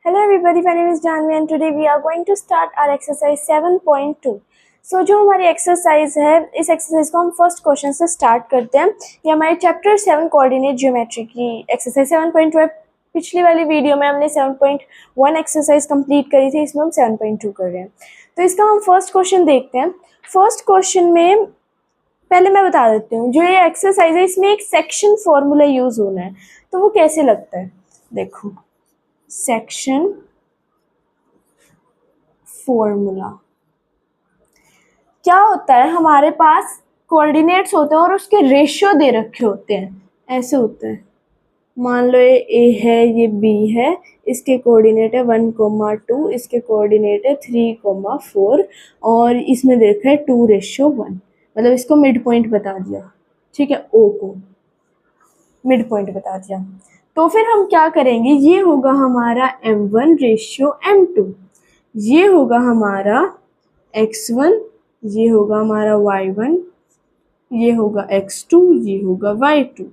Hello everybody, my name is Janvi and today we are going to start our exercise 7.2. So जो हमारी exercise है, इस exercise को हम फर्स्ट क्वेश्चन से स्टार्ट करते हैं। ये हमारे चैप्टर 7 कोऑर्डिनेट ज्योमेट्री की एक्सरसाइज 7.2 है। पिछली वाली वीडियो में हमने 7.1 एक्सरसाइज कंप्लीट करी थी, इसमें हम 7.2 कर रहे हैं। तो इसका हम फर्स्ट क्वेश्चन देखते हैं। फर्स्ट क्वेश्चन में पहले मैं बता देती हूँ, जो ये एक्सरसाइज है इसमें एक सेक्शन फॉर्मूला यूज होना है। तो वो कैसे लगता है, देखो, सेक्शन फॉर्मूला क्या होता है, हमारे पास कोऑर्डिनेट्स होते हैं और उसके रेशियो दे रखे होते हैं। ऐसे होते हैं, मान लो ये ए है, ये बी है, इसके कोऑर्डिनेट है 1,2, इसके कोऑर्डिनेट है 3,4 और इसमें दे रखा है 2:1। मतलब इसको मिड पॉइंट बता दिया, ठीक है, ओ को मिड पॉइंट बता दिया। तो फिर हम क्या करेंगे, ये होगा हमारा m1:m2, ये होगा हमारा x1, ये होगा हमारा y1, ये होगा x2, ये होगा y2।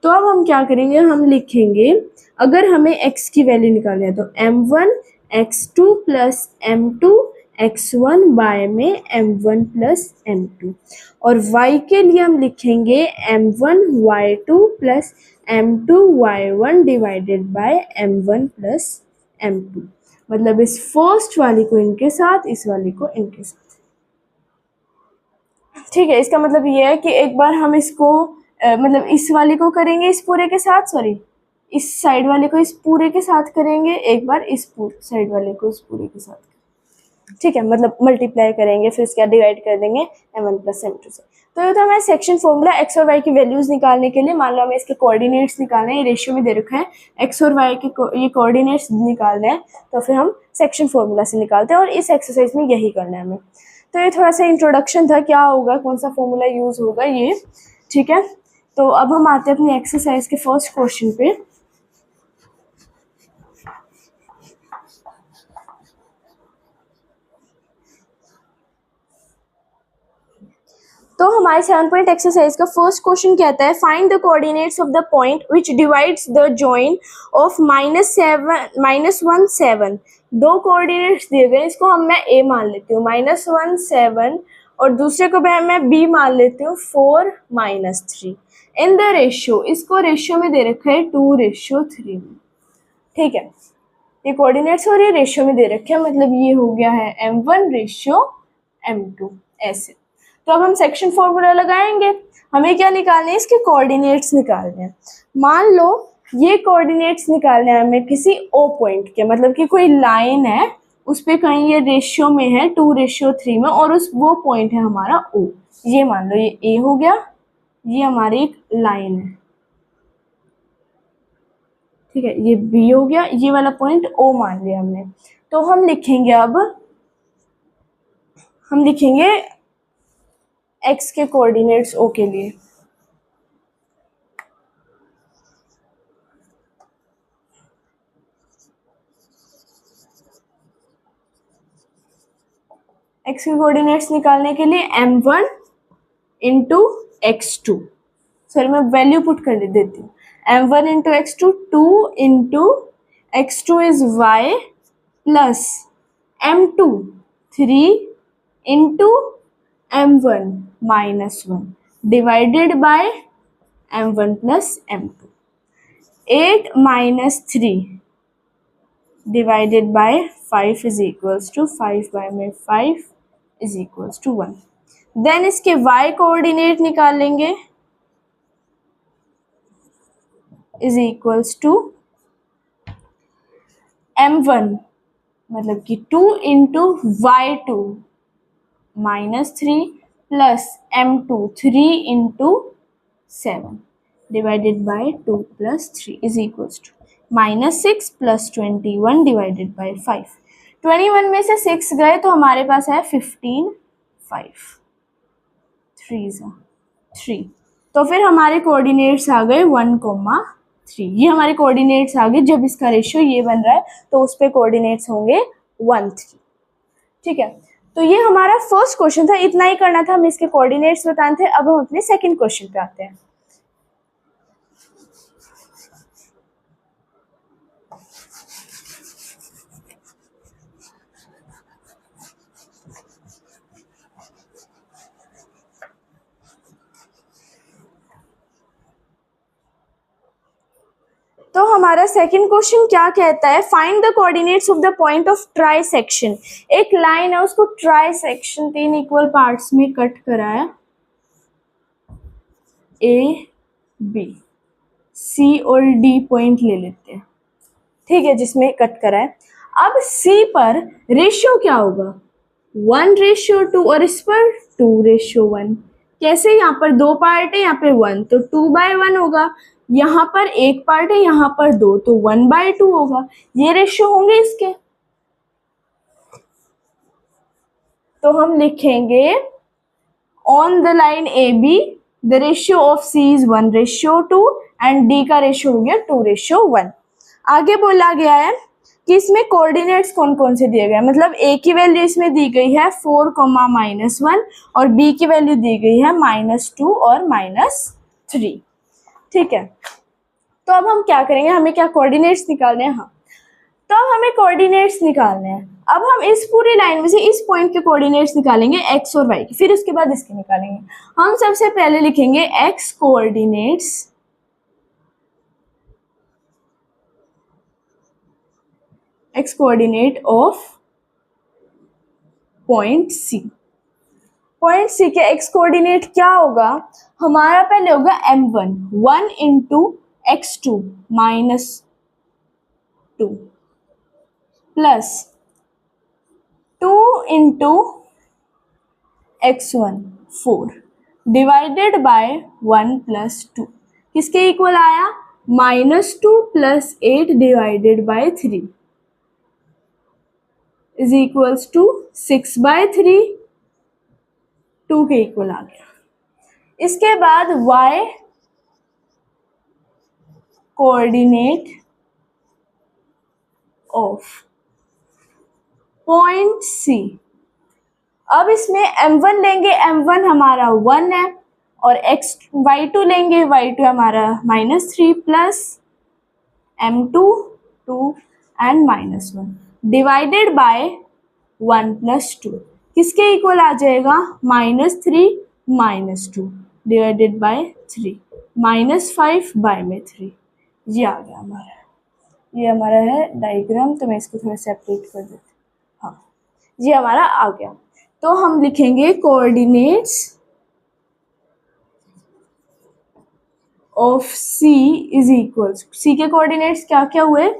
तो अब हम क्या करेंगे, हम लिखेंगे, अगर हमें x की वैल्यू निकालनी है तो m1 x2 plus m2 x1 y में m1 प्लस m2, और y के लिए हम लिखेंगे m1 y2 plus m2 y1 divided by m1 plus m2। मतलब इस फर्स्ट वाली को इनके साथ, इस वाली को इनके साथ, ठीक है। इसका मतलब ये है कि एक बार हम इसको मतलब इस वाली को करेंगे इस पूरे के साथ, सॉरी इस साइड वाले को इस पूरे के साथ करेंगे, एक बार इस साइड वाले को इस पूरे के साथ, ठीक है। मतलब मल्टीप्लाई करेंगे, फिर इसका डिवाइड कर देंगे m1 प्लस m2 से। तो ये था हमारा सेक्शन फॉर्मूला x और y की वैल्यूज निकालने के लिए। मान लो हमें इसके कोऑर्डिनेट्स निकालने हैं, ये रेशियो में दे रखा है, x और y के ये कोऑर्डिनेट्स निकालने हैं, तो फिर हम सेक्शन फॉर्मूला से निकालते हैं और इस एक्सरसाइज में यही करना है हमें। तो ये थोड़ा सा इंट्रोडक्शन था, क्या होगा, कौन सा फॉर्मूला यूज होगा ये, ठीक है। तो अब हम आते हैं अपनी एक्सरसाइज के फर्स्ट क्वेश्चन पे। तो हमारे 7 पॉइंट एक्सरसाइज का फर्स्ट क्वेश्चन कहता है, find the coordinates of the point which divides the join of -1 7। दो कोऑर्डिनेट्स दिए गए, इसको हम मैं a मान लेती हूँ, -1 7, और दूसरे को मैं b मान लेती हूँ 4 -3। इन द रेशियो, इसको रेशियो में दे रखा है 2:3 में, ठीक है। ये कोऑर्डिनेट्स और ये रेशियो में दे रखे हैं, मतलब ये हो गया है m1:m2 ऐसे। तो अब हम सेक्शन फॉर्मूला लगाएंगे, हमें क्या निकालने हैं, इसके कोऑर्डिनेट्स निकालने हैं। मान लो ये कोऑर्डिनेट्स निकालने हैं हमें किसी ओ पॉइंट के, मतलब कि कोई लाइन है उस पे कहीं ये रेशियो में है 2:3 में, और उस वो पॉइंट है हमारा ओ। ये मान लो ये ए हो गया, ये हमारी एक लाइन है, ठीक है, ये बी हो गया, ये वाला पॉइंट ओ मान लिया हमने। तो हम लिखेंगे, अब हम लिखेंगे x के कोऑर्डिनेट्स o के लिए। x के कोऑर्डिनेट्स निकालने के लिए m1 इंटू x2, सॉरी मैं वैल्यू पुट कर देती हूँ, m1 into x2, 2 into x2 is y plus m2 3 into m1 -1 divided by m1 plus m2। 8 -3 divided by 5 is equals to 5 में 5 is equals to 1। देन इसके y coordinate निकालेंगे, is equals to m1 मतलब कि 2 into y2 -3 plus m2 3 into 7 divided by 2 plus 3 is equals to -6 plus 21 divided by 5। 21 में से 6 गए तो हमारे पास है 15, 5 3। तो फिर हमारे कोऑर्डिनेट्स आ गए 1,3। ये हमारे कोऑर्डिनेट्स आ गए, जब इसका रेशियो ये बन रहा है तो उस पे कोऑर्डिनेट्स होंगे 1 3, ठीक है। तो ये हमारा फर्स्ट क्वेश्चन था, इतना ही करना था, हमें इसके कोऑर्डिनेट्स बताने थे। अब हम अपने सेकंड क्वेश्चन पे आते हैं। हमारा सेकंड क्वेश्चन क्या कहता है, find the coordinates of the point of try section. एक लाइन है, उसको ट्राई सेक्शन 3 इक्वल पार्ट्स में कट कराया, ए बी सी और डी पॉइंट ले लेते हैं, ठीक है, जिसमें कट करा है। अब सी पर रेशियो क्या होगा, 1:2 और इस पर 2:1। कैसे, यहाँ पर 2 पार्ट है, यहाँ पे 1, तो 2/1 होगा। यहाँ पर 1 पार्ट है, यहाँ पर 2, तो 1/2 होगा। ये रेशियो होंगे इसके। तो हम लिखेंगे on the line A B the ratio of C is 1:2 and D का रेशियो हो गया 2:1। आगे बोला गया है कि इसमें कोऑर्डिनेट्स कौन कौन से दिए गए, मतलब ए की वैल्यू इसमें दी गई है 4, और बी की वैल्यू दी गई है -2 और -3, ठीक है। तो अब हम क्या करेंगे, हमें क्या कोऑर्डिनेट्स निकालने हैं। हाँ, तो अब हमें कोऑर्डिनेट्स निकालने हैं। अब हम इस पूरी लाइन में से इस पॉइंट के कोऑर्डिनेट्स निकालेंगे एक्स और वाई के, फिर उसके बाद इसके निकालेंगे। हम सबसे पहले लिखेंगे x coordinate of point C. Point C के एक्स कोऑर्डिनेट क्या होगा, हमारा पहले होगा m1, 1 into x2 -2 plus 2 into x1 4 divided by 1 + 2, किसके इक्वल आया, -2 + 8 divided by 3 is equals to 6/3, 2 के इक्वल आ गया। इसके बाद y coordinate of point C. अब इसमें m1 लेंगे, m1 हमारा 1 है, और y2 लेंगे, y2 हमारा -3 plus m2 2 and -1 divided by 1 + 2, किसके इक्वल आ जाएगा, -3 -2 डिवाइडेड बाय 3 -5/3। ये आ गया हमारा, ये हमारा है डायग्राम। तो मैं इसको थोड़ा सेपरेट कर देती हूँ। हाँ, ये हमारा आ गया। तो हम लिखेंगे coordinates of C is equal, C के कोऑर्डिनेट्स क्या क्या हुए,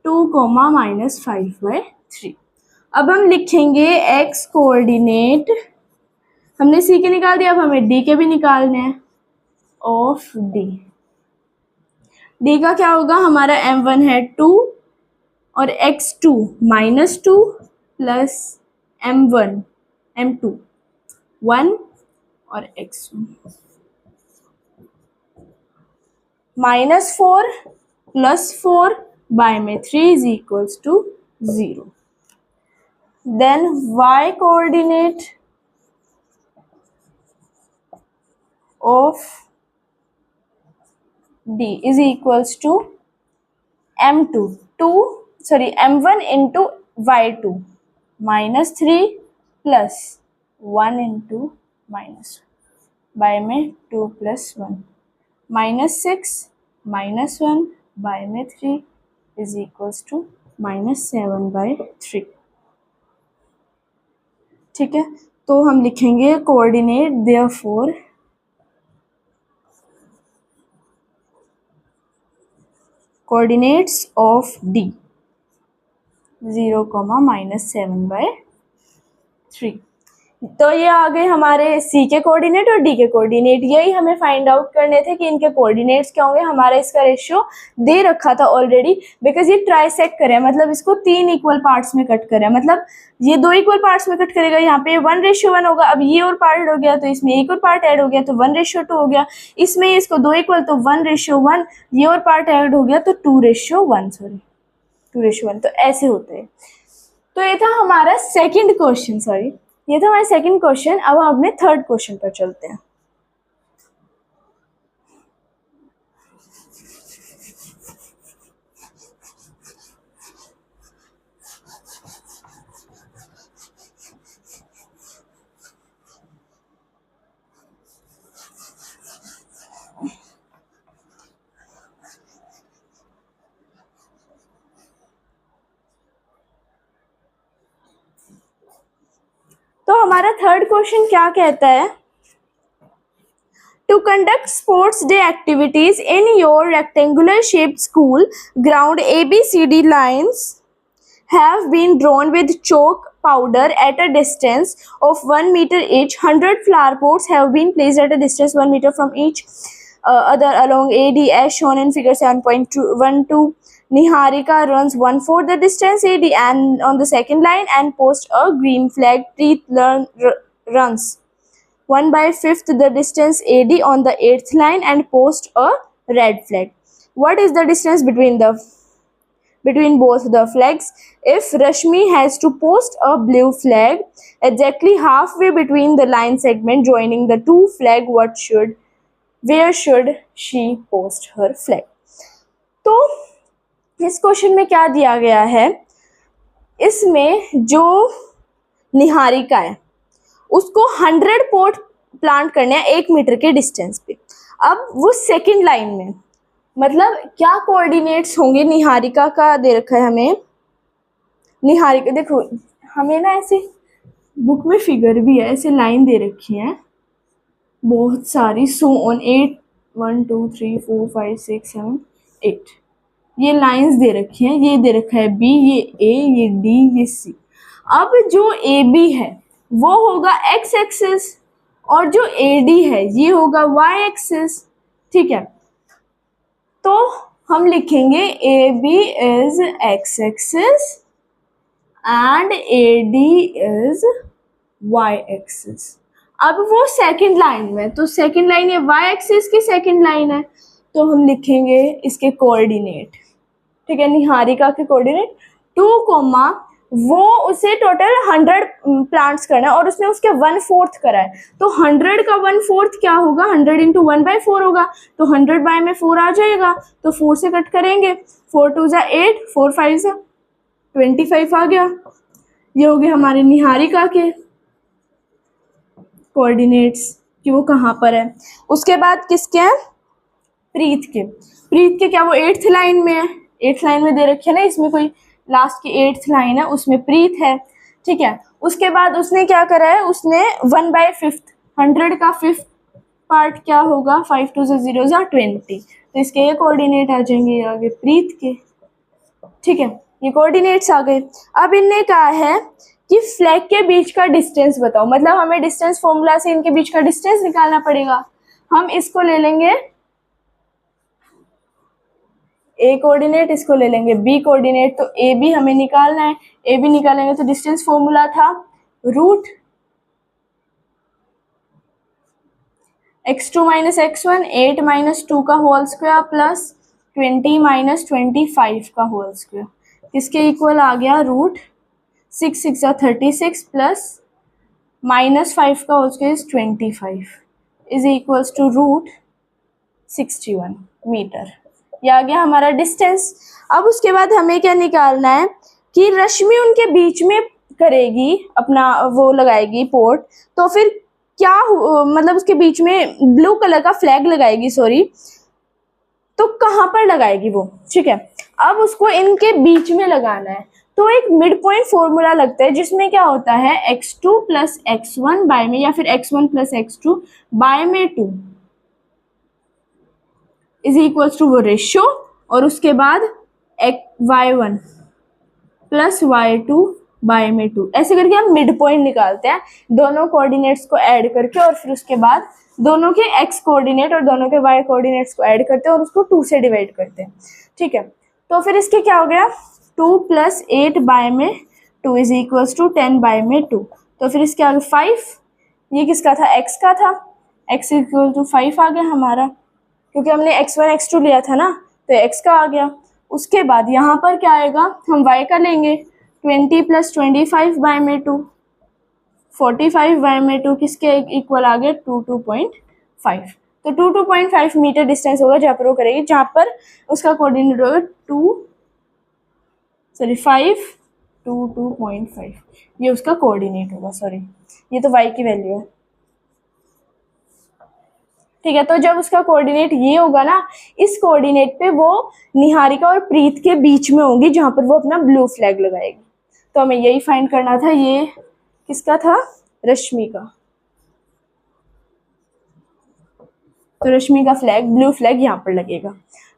2, -5/3। अब हम लिखेंगे एक्स कोऑर्डिनेट, हमने सी के निकाल दिया, अब हमें डी के भी निकालने हैं, ऑफ डी। डी का क्या होगा, हमारा m1 है 2 और x2 -2 प्लस m2 1 और x1 -4 + 4/3 is equals to 0। Then y coordinate of D is equals to m1 into y2 -3 plus 1 into by में 2 + 1 -6 -1/3 is equals to -7/3, ठीक है। तो हम लिखेंगे coordinate therefore coordinates of D 0, -7/3। तो ये आ गए हमारे सी के कोऑर्डिनेट और डी के कोऑर्डिनेट। यही हमें फाइंड आउट करने थे कि इनके कोऑर्डिनेट्स क्या होंगे। हमारा इसका रेशियो दे रखा था ऑलरेडी, बिकॉज ये ट्राइसेक्ट करे, मतलब इसको 3 इक्वल पार्ट्स में कट करे, मतलब ये 2 इक्वल पार्ट्स में कट करेगा। यहाँ पे 1:1 होगा। अब ये और पार्ट हो गया तो इसमें एक और पार्ट ऐड हो गया तो 1:2 हो गया। इसमें इसको 2 इक्वल तो 1:1, ये और पार्ट ऐड हो गया तो 2:1। तो ऐसे होते हैं। तो ये था हमारा सेकंड क्वेश्चन, ये था हमारा सेकंड क्वेश्चन। अब हम अपने थर्ड क्वेश्चन पर चलते हैं। हमारा थर्ड क्वेश्चन क्या कहता है, to conduct sports day activities in your rectangular shaped school ground, ABCD lines have been drawn with chalk powder at a distance of 1 meter each. 100 flower pots have been placed at a distance 1 meter from each other along AD as shown in figure 7.12. Niharika runs 1/4 the distance AD and on the second line and posts a green flag. Preet runs 1/5 the distance AD on the 8th line and post a red flag. What is the distance between both the flags? If Rashmi has to post a blue flag exactly halfway between the line segment joining the two flag, where should she post her flag? तो इस question में क्या दिया गया है, इसमें जो निहारिका है उसको 100 पोट प्लांट करने हैं 1 मीटर के डिस्टेंस पे। अब वो सेकंड लाइन में, मतलब क्या कोऑर्डिनेट्स होंगे निहारिका का दे रखा है हमें। निहारिका देखो हमें ना ऐसे बुक में फिगर भी है, ऐसे लाइन दे रखी है बहुत सारी, सो ऑन 8 1 2 3 4 5 6 7 8 ये लाइंस दे रखी हैं। ये दे रखा है बी, ये ए, ये डी, ये सी। अब जो ए बी है वो होगा एक्स एक्सिस और जो ए डी है ये होगा वाई एक्सिस, ठीक है। तो हम लिखेंगे A B is x axis and A D is y axis. अब वो सेकंड लाइन में, तो सेकंड लाइन ये वाई एक्सिस की सेकंड लाइन है, तो हम लिखेंगे इसके कोऑर्डिनेट, ठीक है, निहारिका के कोऑर्डिनेट 2, वो उसे टोटल 100 प्लांट्स करना है और उसने उसके 1/4 करा है, तो 100 का 1/4 क्या होगा, 100 इंटू 1/4 होगा, तो 100 बाय में 4 आ जाएगा, तो 4 से कट करेंगे, 4 2 = 8, 4 5 = 25 आ गया। ये हो गए हमारे निहारिका के कोऑर्डिनेट्स कि वो कहाँ पर है। उसके बाद किसके हैं, प्रीत के क्या वो 8th लाइन में है, 8th लाइन में दे रखे है ना, इसमें कोई लास्ट की 8th लाइन है उसमें प्रीत है, ठीक है। उसके बाद उसने क्या करा है, उसने 1/5 100 का 5th पार्ट क्या होगा, 5 2 = 0 = 20, तो इसके ये कोऑर्डिनेट आ जाएंगे आगे प्रीत के, ठीक है, ये कोऑर्डिनेट्स आ गए। अब इनने कहा है कि फ्लैग के बीच का डिस्टेंस बताओ, मतलब हमें डिस्टेंस फॉर्मूला से इनके बीच का डिस्टेंस निकालना पड़ेगा। हम इसको ले लेंगे ए कोऑर्डिनेट, इसको ले लेंगे बी कोऑर्डिनेट, तो ए बी हमें निकालना है। ए बी निकालेंगे तो डिस्टेंस फॉर्मूला था रूट x2 - x1 8 - 2 का होल स्क्वायर प्लस 20 - 25 का होल स्क्वायर, इसके इक्वल आ गया रूट 6 6 = 36 प्लस -5 का whole square 25 is equals to root 61 metre. ये आ गया हमारा डिस्टेंस। अब उसके बाद हमें क्या निकालना है कि रश्मि उनके बीच में करेगी अपना, वो लगाएगी पोर्ट, तो फिर क्या मतलब उसके बीच में ब्लू कलर का फ्लैग लगाएगी, सॉरी, तो कहाँ पर लगाएगी वो, ठीक है। अब उसको इनके बीच में लगाना है, तो एक मिड पॉइंट फॉर्मूला लगता है जिसमें क्या होता है x2 + x1 बाय में, या फिर x1 + x2 बाय में 2 इज इक्वल्स टू वो रेशियो, और उसके बाद y1 + y2 बाय में 2, ऐसे करके हम मिड पॉइंट निकालते हैं दोनों कोऑर्डिनेट्स को ऐड करके, और फिर उसके बाद दोनों के x कोऑर्डिनेट और दोनों के y कोऑर्डिनेट्स को ऐड करते हैं और उसको 2 से डिवाइड करते हैं, ठीक है। तो फिर इसके क्या हो गया 2 + 8 बाय में 2 इज इक्वल्स टू 10 बाय में 2, तो फिर इसके आगे 5, ये किसका था, x का था, x इक्वल टू 5 आ गया हमारा, क्योंकि हमने x1 x2 लिया था ना, तो x का आ गया। उसके बाद यहाँ पर क्या आएगा, हम y का लेंगे 20 + 25 बाय में 2, 45 बाय में 2 किसके इक्वल आ गए 2.5, तो 2.5 मीटर डिस्टेंस होगा जहाँ पर वो करेगी, जहाँ पर उसका कोऑर्डिनेट होगा 5 2 2.5, ये उसका कोऑर्डिनेट होगा, सॉरी ये तो y की वैल्यू है, ठीक है। तो जब उसका कोऑर्डिनेट ये होगा ना, इस कोऑर्डिनेट पे वो निहारिका और प्रीत के बीच में होगी जहाँ पर वो अपना ब्लू फ्लैग लगाएगी, तो हमें यही फाइंड करना था। ये किसका था, रश्मि का, तो रश्मि का फ्लैग, ब्लू फ्लैग यहाँ पर लगेगा।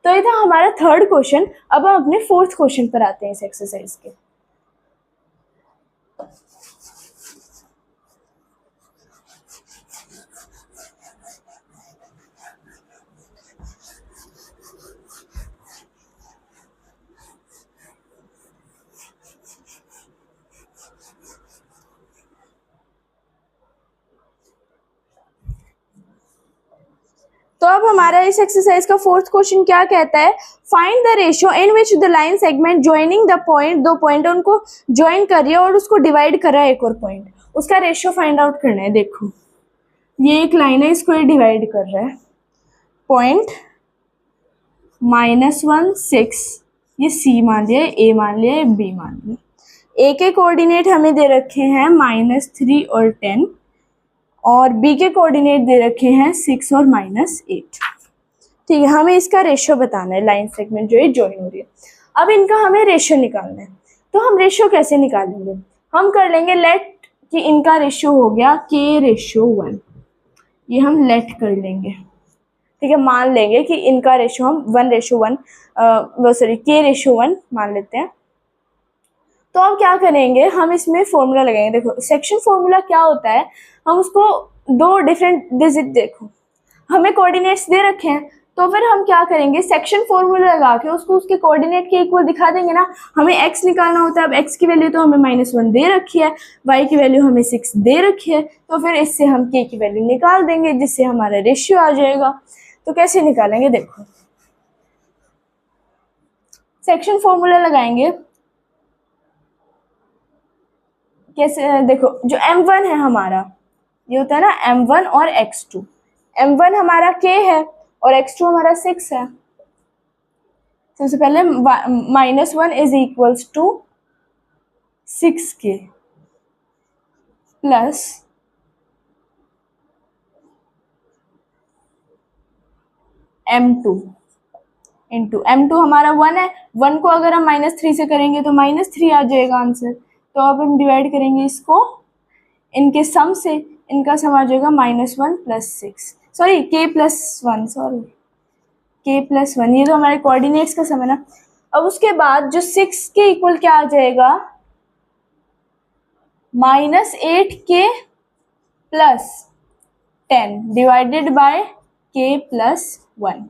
तो ये था हमारा थर्ड क्वेश्चन। अब हम अपने फोर्थ क्वेश्चन पर आते हैं इस एक्सरसाइज के। तो अब हमारा इस एक्सरसाइज का फोर्थ क्वेश्चन क्या कहता है, find the ratio in which the line segment joining the point, दो पॉइंट उनको ज्वाइन कर रही है और उसको डिवाइड कर रहा है एक और पॉइंट, उसका रेशियो फाइंड आउट करना है। देखो ये एक लाइन है, इसको ये डिवाइड कर रहा है, पॉइंट -1 6, ये सी मान लिया, ए मान लिया, बी मान लिया। ए के कोऑर्डिनेट हमें दे रखे हैं -3 और 10, और बी के कोऑर्डिनेट दे रखे हैं 6 और -8। ठीक है, हमें इसका रेशियो बताना है, लाइन सेगमेंट जो है ज्वाइन हो रही है। अब इनका हमें रेशियो निकालना है। तो हम रेशियो कैसे निकालेंगे, हम कर लेंगे लेट कि इनका रेशियो हो गया k/1, ये हम लेट कर लेंगे। ठीक है, मान लेंगे कि इनका रेशियो हम 1/1 k/1 मान लेते हैं। तो अब क्या करेंगे, हम इसमें फॉर्मूला लगाएंगे। देखो सेक्शन फॉर्मूला क्या होता है, हम उसको दो डिफरेंट डिजिट, देखो हमें कोऑर्डिनेट्स दे रखे हैं, तो फिर हम क्या करेंगे, सेक्शन फॉर्मूला लगा के उसको उसके कोऑर्डिनेट के इक्वल दिखा देंगे ना। हमें x निकालना होता है, अब x की वैल्यू तो हमें -1 दे रखी है, y की वैल्यू हमें 6 दे रखी है, तो फिर इससे हम k की वैल्यू निकाल देंगे, जिससे हमारा रेशियो आ जाएगा। तो कैसे निकालेंगे, देखो सेक्शन फॉर्मूला लगाएंगे कैसे, देखो जो m1 है हमारा, ये होता है ना m1 और x2, m1 हमारा k है और x2 हमारा 6 है। सबसे पहले -1 is equals to 6k plus m2 into m2 हमारा 1 है, 1 को अगर हम -3 से करेंगे तो -3 आ जाएगा आंसर। तो अब हम डिवाइड करेंगे इसको इनके सम से, इनका सम आ जाएगा -1 + 6, सॉरी k + 1, सॉरी k + 1, ये तो हमारे कोऑर्डिनेट्स का सम है ना। अब उसके बाद जो 6 के इक्वल क्या आ जाएगा, -8k + 10 डिवाइडेड बाय k + 1,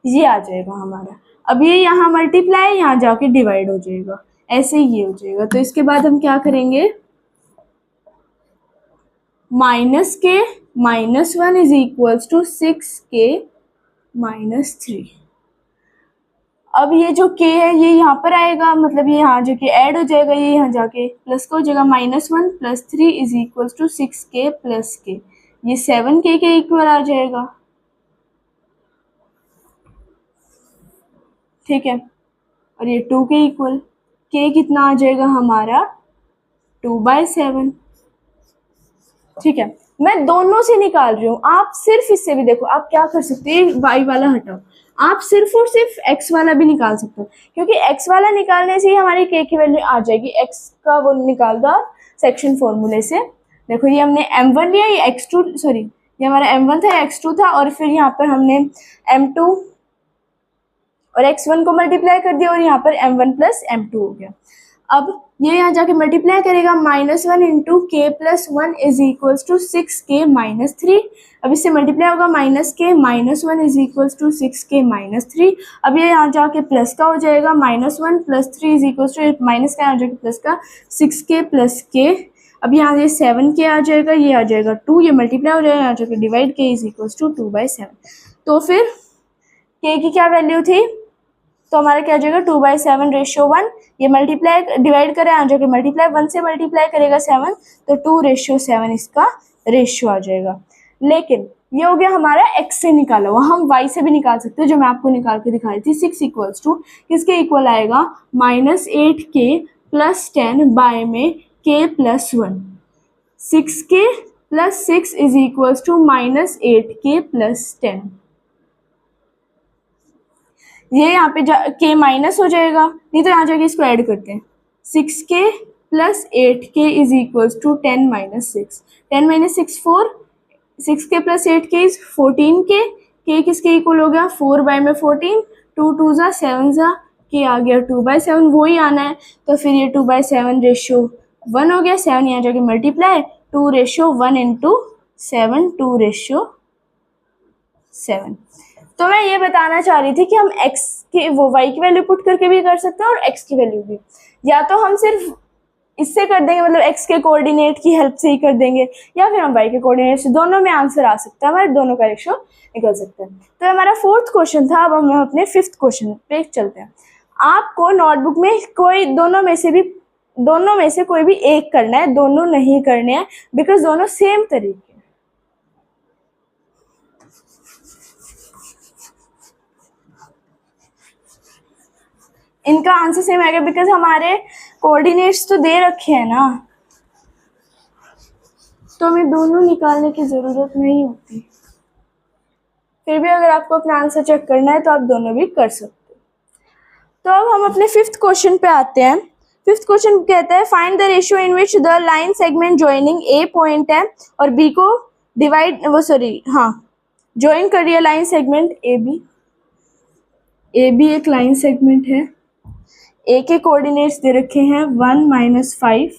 ये आ जाएगा हमारा। अब ये यहाँ मल्टीप्लाई, यहाँ जाके डिवाइड हो जाएगा, ऐसे ही ये हो जाएगा। तो इसके बाद हम क्या करेंगे, -k -1 is equals to 6k -3। अब ये जो k है ये यहाँ पर आएगा, मतलब ये यहाँ जाके ऐड हो जाएगा, ये यहाँ जाके प्लस का हो जाएगा, -1 + 3 is equals to 6k + k, ये 7k के इक्वल आ जाएगा। ठीक है, और ये 2 के इक्वल, k कितना आ जाएगा हमारा 2/7। ठीक है, मैं दोनों से निकाल रही हूँ, आप सिर्फ इससे भी देखो, आप क्या कर सकते हैं, y वाला हटाओ, आप सिर्फ और सिर्फ x वाला भी निकाल सकते हो, क्योंकि x वाला निकालने से ही हमारी k की वैल्यू आ जाएगी। x का वो निकाल दो सेक्शन फॉर्मूले से। देखो ये हमने m1 लिया, ये x2, सॉरी ये हमारा m1 था, x2 था, और फिर यहाँ पर हमने m2 और x1 को मल्टीप्लाई कर दिया, और यहाँ पर m1 + m2 हो गया। अब ये यहाँ जाके मल्टीप्लाई करेगा, -1 × k + 1 is equals to 6k -3। अब इससे मल्टीप्लाई होगा, -k -1 is equals to 6k -3। अब ये यहाँ जाके प्लस का हो जाएगा, -1 + 3 इज इक्वल्स टू माइनस का, यहाँ जाके प्लस का 6k + k। अब यहाँ ये 7k आ जाएगा, ये आ जाएगा 2, ये मल्टीप्लाई हो जाएगा, यहाँ जाके divide k is equals to 2/7। तो फिर k की क्या वैल्यू थी, तो हमारा क्या आ जाएगा 2/7 रेशियो 1, ये मल्टीप्लाई डिवाइड करें, आ जाएगा मल्टीप्लाई 1 से मल्टीप्लाई करेगा 7, तो 2/7 इसका रेशियो आ जाएगा। लेकिन ये हो गया हमारा x से निकाला हुआ, हम y से भी निकाल सकते हैं, जो मैं आपको निकाल के दिखा रही थी। 6 इक्वल्स टू किसके इक्वल आएगा, -8k + 10 बाय में k + 1, 6k + 6 is equals to -8k + 10। ये यहाँ पे k माइनस हो जाएगा, नहीं तो यहाँ जाके इसको ऐड करते हैं, 6k plus 8k is equals to 10 minus 6। 10 minus 6 4, 6k plus 8k is 14k। k किसके इक्वल हो गया 4 बाय में 14, 2 2 ज़ा 7 ज़ा, k आ गया 2/7, वही आना है। तो फिर ये 2/7 रेशियो 1 हो गया। 7 यहाँ जाके मल्टीप्लाई, 2:1 इंटू 7, 2:7। तो मैं ये बताना चाह रही थी कि हम x की वो y की वैल्यू पुट करके भी कर सकते हैं और x की वैल्यू भी, या तो हम सिर्फ इससे कर देंगे, मतलब x के कोऑर्डिनेट की हेल्प से ही कर देंगे, या फिर हम y के कोऑर्डिनेट से, दोनों में आंसर आ सकता है, हमारे दोनों का रेशियो निकल सकता है। तो हमारा 4th क्वेश्चन था। अब हम अपने 5th क्वेश्चन पे चलते हैं। आपको नोटबुक में कोई दोनों में से कोई भी एक करना है, दोनों नहीं करने हैं, बिकॉज दोनों सेम तरीके। इनका आंसर सेम आएगा बिकॉज हमारे कोऑर्डिनेट्स तो दे रखे हैं ना, तो हमें दोनों निकालने की ज़रूरत नहीं होती। फिर भी अगर आपको अपना आंसर चेक करना है तो आप दोनों भी कर सकते हो। तो अब हम अपने 5th क्वेश्चन पे आते हैं। 5th क्वेश्चन कहता है find the ratio in which the line segment joining A point है और बी को डिवाइड ज्वाइन कर रही है लाइन सेगमेंट ए बी एक लाइन सेगमेंट है। ए के कोऑर्डिनेट्स दे रखे हैं 1 - 5,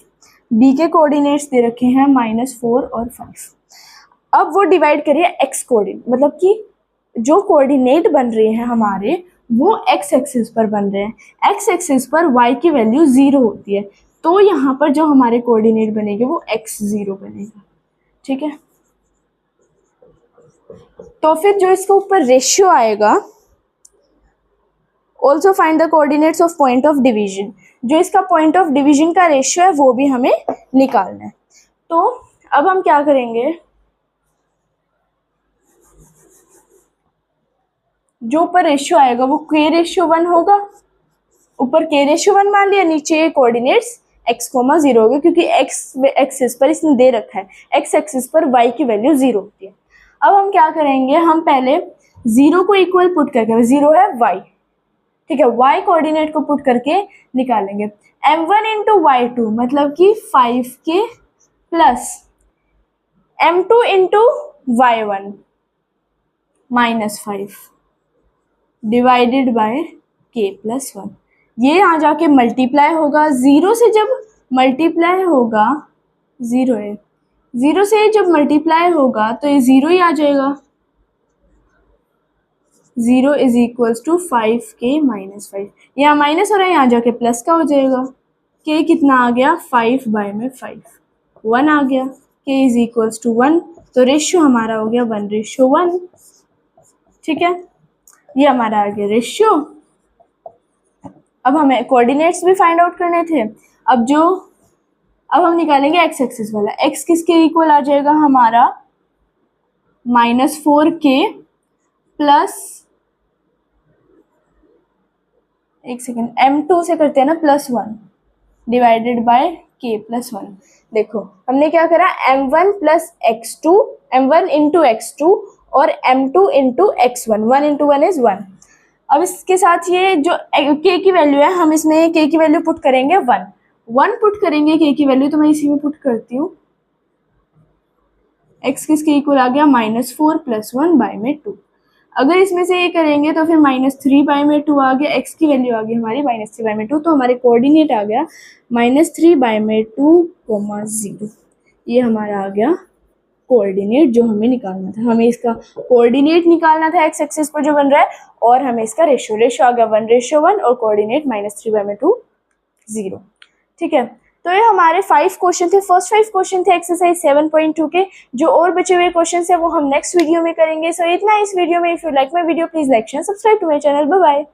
बी के कोऑर्डिनेट्स दे रखे हैं -4 और 5। अब वो डिवाइड करिए एक्स कोऑर्डिनेट, मतलब कि जो कोऑर्डिनेट बन रहे हैं हमारे वो एक्स एक्सिस पर बन रहे हैं। एक्स एक्सिस पर वाई की वैल्यू 0 होती है, तो यहाँ पर जो हमारे कोऑर्डिनेट बनेंगे वो x0 बनेगा। ठीक है, तो फिर जो इसके ऊपर रेशियो आएगा, also find the coordinates of point of division, जो इसका पॉइंट ऑफ डिवीजन का रेशियो है वो भी हमें निकालना है। तो अब हम क्या करेंगे, जो ऊपर रेशियो आएगा वो k/1 होगा। ऊपर k/1 मान लिया, नीचे कोऑर्डिनेट्स x,0 हो गए, क्योंकि x एक्सिस पर इसने दे रखा है, x एक्सिस पर y की वैल्यू 0 होती है। अब हम क्या करेंगे, हम पहले 0 को इक्वल पुट करके, 0 है y, ठीक है, y कोऑर्डिनेट को पुट करके निकालेंगे। m1 इंटू y2 मतलब कि 5k plus m2 into y1 -5 divided by k+1। ये यहाँ जाके मल्टीप्लाई होगा, 0 से जब मल्टीप्लाई होगा, 0 है, 0 से जब मल्टीप्लाई होगा तो ये 0 ही आ जाएगा। 0 इज इक्वल्स टू 5k - 5, यहाँ माइनस हो रहा है, यहाँ जाके प्लस का हो जाएगा। k कितना आ गया 5/5, 1 आ गया। k इज इक्वल्स टू 1, तो रेशियो हमारा हो गया 1:1। ठीक है, ये हमारा आ गया रेशियो। अब हमें कोऑर्डिनेट्स भी फाइंड आउट करने थे। अब हम निकालेंगे x एक्सिस वाला। x किसके इक्वल आ जाएगा हमारा -4k प्लस, एक सेकेंड, m2 से करते हैं ना, +1 डिवाइडेड बाय k+1। देखो हमने क्या करा, m1 plus x2, m1 into x2 और m2 into x1, 1 into 1 is 1। अब इसके साथ ये जो k की वैल्यू है, हम इसमें k की वैल्यू पुट करेंगे 1 पुट करेंगे k की वैल्यू, तो मैं इसी में पुट करती हूँ। x किसके इक्वल आ गया -4 + 1/2। अगर इसमें से ये करेंगे तो फिर -3/2 आ गया, x की वैल्यू आ गई हमारी -3/2, तो हमारे कोऑर्डिनेट आ गया -3/2, 0। ये हमारा आ गया कोऑर्डिनेट जो हमें निकालना था। हमें इसका कोऑर्डिनेट निकालना था x एक्सिस पर जो बन रहा है, और हमें इसका रेशियो आ गया 1:1 और कोऑर्डिनेट -3/2, 0। ठीक है, तो ये हमारे 5 क्वेश्चन थे। फर्स्ट 5 क्वेश्चन थे एक्सरसाइज 7.2 के। जो और बचे हुए क्वेश्चन है वो हम नेक्स्ट वीडियो में करेंगे। सो इतना इस वीडियो में। If you like my video please like share subscribe to my channel. Bye bye.